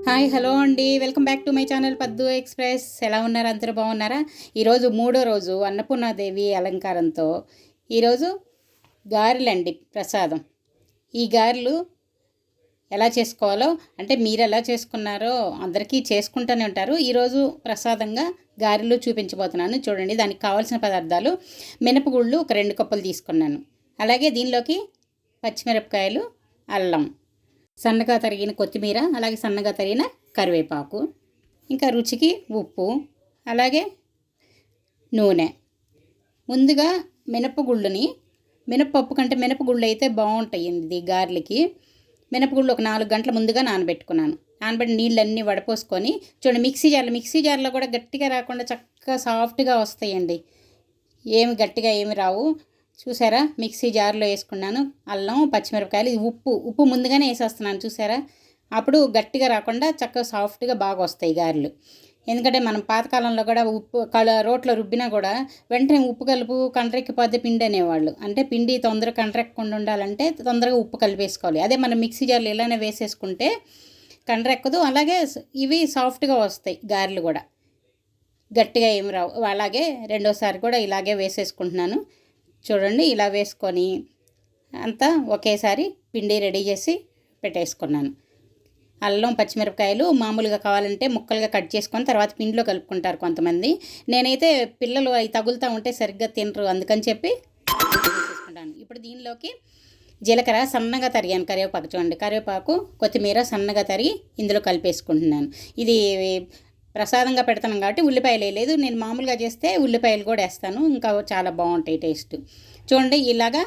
Hi hello అండి, welcome back to my channel పద్దు express. ఎలా ఉన్నారు? అందరూ బాగున్నారా? ఈరోజు మూడో రోజు అన్నపూర్ణాదేవి అలంకారంతో ఈరోజు గారెలండి ప్రసాదం. ఈ గారెలు ఎలా చేసుకోవాలో అంటే మీరు ఎలా చేసుకున్నారో అందరికీ చేసుకుంటూనే ఉంటారు. ఈరోజు ప్రసాదంగా గారెలు చూపించబోతున్నాను. చూడండి, దానికి కావాల్సిన పదార్థాలు: మినపగుళ్ళు ఒక 2 కప్పులు తీసుకున్నాను. అలాగే దీనిలోకి పచ్చిమిరపకాయలు, అల్లం, సన్నగా తరిగిన కొత్తిమీర, అలాగే సన్నగా తరిగిన కరివేపాకు, ఇంకా రుచికి ఉప్పు, అలాగే నూనె. ముందుగా మినపగుళ్ళని, మినపప్పు కంటే మినపగుళ్ళు అయితే బాగుంటాయి ఇది గారెలకి. మినపగుళ్ళు ఒక 4 గంటల ముందుగా నానబెట్టుకున్నాను. నానబెట్టి నీళ్ళన్నీ వడపోసుకొని చూడండి, మిక్సీ జార్లో కూడా గట్టిగా రాకుండా చక్కగా సాఫ్ట్గా వస్తాయండి. ఏమి గట్టిగా ఏమి రావు. చూసారా, మిక్సీ జార్లో వేసుకున్నాను. అల్లం, పచ్చిమిరపకాయలు, ఉప్పు ముందుగానే వేసేస్తున్నాను. చూసారా, అప్పుడు గట్టిగా రాకుండా చక్కగా సాఫ్ట్గా బాగా వస్తాయి గారెలు. ఎందుకంటే మనం పాతకాలంలో కూడా రోట్లో రుబ్బినా కూడా వెంటనే ఉప్పు కలుపు కండ్రెక్కిపోద్ది పిండి అనేవాళ్ళు. అంటే పిండి తొందరగా కండ్రెక్కకుండా ఉండాలంటే తొందరగా ఉప్పు కలిపేసుకోవాలి. అదే మనం మిక్సీ జార్లో ఇలానే వేసేసుకుంటే కండ్రెక్కదు. అలాగే ఇవి సాఫ్ట్గా వస్తాయి గారెలు కూడా, గట్టిగా ఏమి రావు. అలాగే రెండోసారి కూడా ఇలాగే వేసేసుకుంటున్నాను. చూడండి, ఇలా వేసుకొని అంతా ఒకేసారి పిండి రెడీ చేసి పెట్టేసుకున్నాను. అల్లం, పచ్చిమిరపకాయలు మామూలుగా కావాలంటే ముక్కలుగా కట్ చేసుకొని తర్వాత పిండిలో కలుపుకుంటారు కొంతమంది. నేనైతే పిల్లలు అవి తగులుతూ ఉంటే సరిగ్గా తినరు, అందుకని చెప్పి వేసుకుంటాను. ఇప్పుడు దీనిలోకి జీలకర్ర సన్నగా తరిగాను, కరివేపాకు చూడండి, కరివేపాకు, కొత్తిమీర సన్నగా తరిగి ఇందులో కలిపేసుకుంటున్నాను. ఇది ప్రసాదంగా పెడతాను కాబట్టి ఉల్లిపాయలు వేయలేదు. నేను మామూలుగా చేస్తే ఉల్లిపాయలు కూడా వేస్తాను, ఇంకా చాలా బాగుంటాయి టేస్ట్. చూడండి, ఇలాగా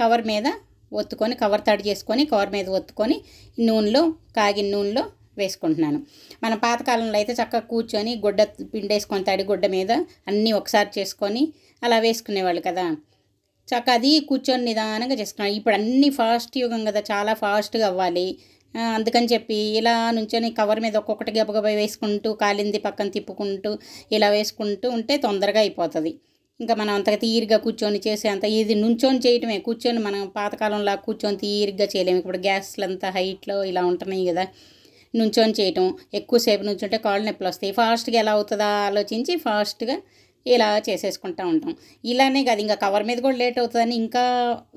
కవర్ మీద ఒత్తుకొని, కవర్ తడి చేసుకొని కవర్ మీద ఒత్తుకొని కాగిన నూనెలో వేసుకుంటున్నాను. మన పాతకాలంలో అయితే చక్కగా కూర్చొని గుడ్డ పిండేసుకొని తడి గుడ్డ మీద అన్నీ ఒకసారి చేసుకొని అలా వేసుకునేవాళ్ళు కదా. చక్కగా అది కూర్చొని నిదానంగా చేసుకున్నాను. ఇప్పుడు అన్నీ ఫాస్ట్ యుగం కదా, చాలా ఫాస్ట్గా అవ్వాలి. అందుకని చెప్పి ఇలా నుంచొని కవర్ మీద ఒక్కొక్కటి గబగబా వేసుకుంటూ కాలింది పక్కన తిప్పుకుంటూ ఇలా వేసుకుంటూ ఉంటే తొందరగా అయిపోతుంది. ఇంకా మనం అంతగా తీరిగ్గా కూర్చొని చేసే అంత ఇది నుంచొని చేయటమే. కూర్చొని మనం పాతకాలంలో కూర్చొని తీరిగ్గా చేయలేము. ఇప్పుడు గ్యాస్లు అంతా హైట్లో ఇలా ఉంటున్నాయి కదా, నుంచొని చేయటం, ఎక్కువసేపు నుంచుంటే కాళ్ళు నొప్పులు వస్తాయి. ఫాస్ట్గా ఎలా అవుతుందా ఆలోచించి ఫాస్ట్గా ఇలా చేసేసుకుంటూ ఉంటాం. ఇలానే కాదు, ఇంకా కవర్ మీద కూడా లేట్ అవుతుందని ఇంకా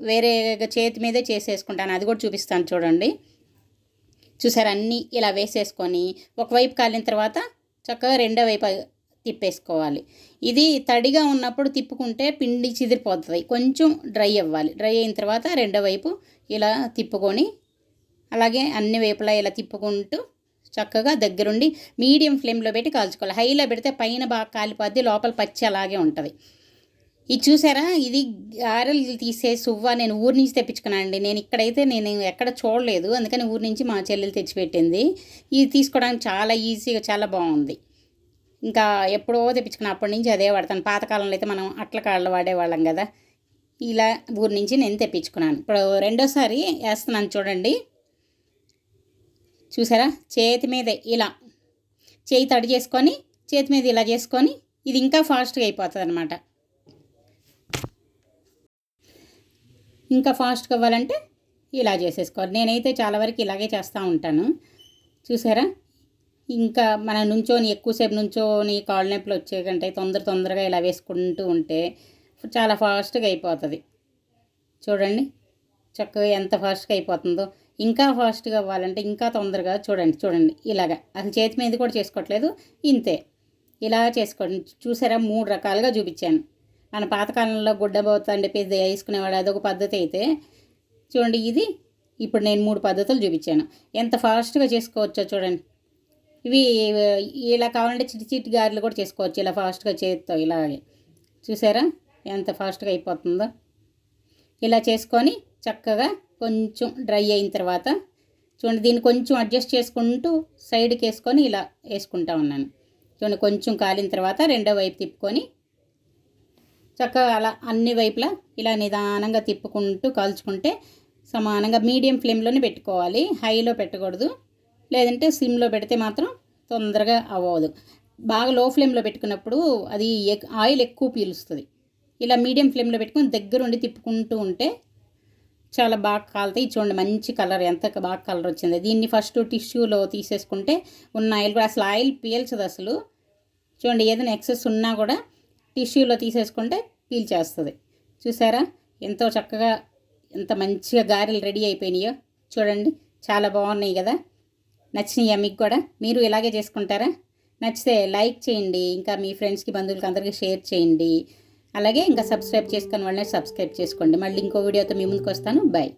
వేరే చేతి మీదే చేసేసుకుంటాను. అది కూడా చూపిస్తాను చూడండి. చూసారు, అన్నీ ఇలా వేసేసుకొని ఒకవైపు కాలిన తర్వాత చక్కగా రెండో వైపు తిప్పేసుకోవాలి. ఇది తడిగా ఉన్నప్పుడు తిప్పుకుంటే పిండి చిదిరిపోతుంది, కొంచెం డ్రై అవ్వాలి. డ్రై అయిన తర్వాత రెండో వైపు ఇలా తిప్పుకొని అలాగే అన్ని వైపులా ఇలా తిప్పుకుంటూ చక్కగా దగ్గరుండి మీడియం ఫ్లేమ్లో పెట్టి కాల్చుకోవాలి. హైలో పెడితే పైన బాగా కాలిపోద్ది, లోపల పచ్చి అలాగే ఉంటుంది. ఇది చూసారా, ఇది గారెలు తీసే సువ్వ నేను ఊరి నుంచి తెప్పించుకున్నానండి. నేను ఎక్కడ చూడలేదు, అందుకని ఊరి నుంచి మా చెల్లెలు తెచ్చిపెట్టింది. ఇది తీసుకోవడానికి చాలా ఈజీగా చాలా బాగుంది. ఇంకా ఎప్పుడో తెప్పించుకున్నా, అప్పటి నుంచి అదే వాడతాను. పాతకాలంలో అయితే మనం అట్ల కాళ్ళు వాడేవాళ్ళం కదా, ఇలా ఊరి నుంచి నేను తెప్పించుకున్నాను. ఇప్పుడు రెండోసారి వేస్తున్నాను చూడండి. చూసారా, చేతి మీదే ఇలా చేయి తడి చేసుకొని చేతి మీద ఇలా చేసుకొని ఇది ఇంకా ఫాస్ట్గా అయిపోతుంది అనమాట. ఇంకా ఫాస్ట్గా అవ్వాలంటే ఇలా చేసేసుకోవాలి. నేనైతే చాలా వరకు ఇలాగే చేస్తూ ఉంటాను. చూసారా, ఇంకా మనం నుంచొని ఎక్కువసేపు నుంచొని కాళ్ళ నొప్పులు వచ్చే కంటే తొందరగా ఇలా వేసుకుంటూ ఉంటే చాలా ఫాస్ట్గా అయిపోతుంది. చూడండి, చక్కగా ఎంత ఫాస్ట్గా అయిపోతుందో. ఇంకా ఫాస్ట్గా అవ్వాలంటే ఇంకా తొందరగా చూడండి ఇలాగా. అసలు చేతి మీద కూడా చేసుకోవట్లేదు, ఇంతే ఇలా చేసుకోండి. చూసారా, 3 రకాలుగా చూపించాను. మన పాతకాలంలో గుడ్డబోతండి పెద్ద వేసుకునేవాడు, అదొక పద్ధతి అయితే చూడండి. ఇది ఇప్పుడు నేను 3 పద్ధతులు చూపించాను. ఎంత ఫాస్ట్గా చేసుకోవచ్చో చూడండి. ఇవి ఇలా కావాలంటే చిట్టి గారెలు కూడా చేసుకోవచ్చు, ఇలా ఫాస్ట్గా చేత్తో ఇలాగే. చూసారా ఎంత ఫాస్ట్గా అయిపోతుందో. ఇలా చేసుకొని చక్కగా కొంచెం డ్రై అయిన తర్వాత చూడండి, దీన్ని కొంచెం అడ్జస్ట్ చేసుకుంటూ సైడ్కి వేసుకొని ఇలా వేసుకుంటా ఉన్నాను. చూడండి, కొంచెం కాలిన తర్వాత రెండో వైపు తిప్పుకొని చక్కగా అలా అన్ని వైపులా ఇలా నిదానంగా తిప్పుకుంటూ కాల్చుకుంటే సమానంగా మీడియం ఫ్లేమ్లోనే పెట్టుకోవాలి, హైలో పెట్టకూడదు. లేదంటే సిమ్లో పెడితే మాత్రం తొందరగా అవ్వదు. బాగా లో ఫ్లేమ్లో పెట్టుకున్నప్పుడు అది ఆయిల్ ఎక్కువ పీలుస్తుంది. ఇలా మీడియం ఫ్లేమ్లో పెట్టుకొని దగ్గరుండి తిప్పుకుంటూ ఉంటే చాలా బాగా కాలుతాయి. చూడండి మంచి కలర్, ఎంత బాగా కలర్ వచ్చింది. దీన్ని ఫస్ట్ టిష్యూలో తీసేసుకుంటే ఉన్న ఆయిల్ కూడా, అసలు ఆయిల్ పీల్చదు అసలు. చూడండి, ఏదైనా ఎక్సెస్ ఉన్నా కూడా టిష్యూలో తీసేసుకుంటే పీల్చేస్తుంది. చూసారా ఎంతో చక్కగా, ఎంత మంచిగా గారెలు రెడీ అయిపోయినాయో చూడండి. చాలా బాగున్నాయి కదా. నచ్చినాయా మీకు కూడా? మీరు ఇలాగే చేసుకుంటారా? నచ్చితే లైక్ చేయండి, ఇంకా మీ ఫ్రెండ్స్కి బంధువులకి అందరికీ షేర్ చేయండి. అలాగే ఇంకా సబ్స్క్రైబ్ చేసుకుని వాళ్ళని సబ్స్క్రైబ్ చేసుకోండి. మళ్ళీ ఇంకో వీడియోతో మీ ముందుకు వస్తాను. బాయ్.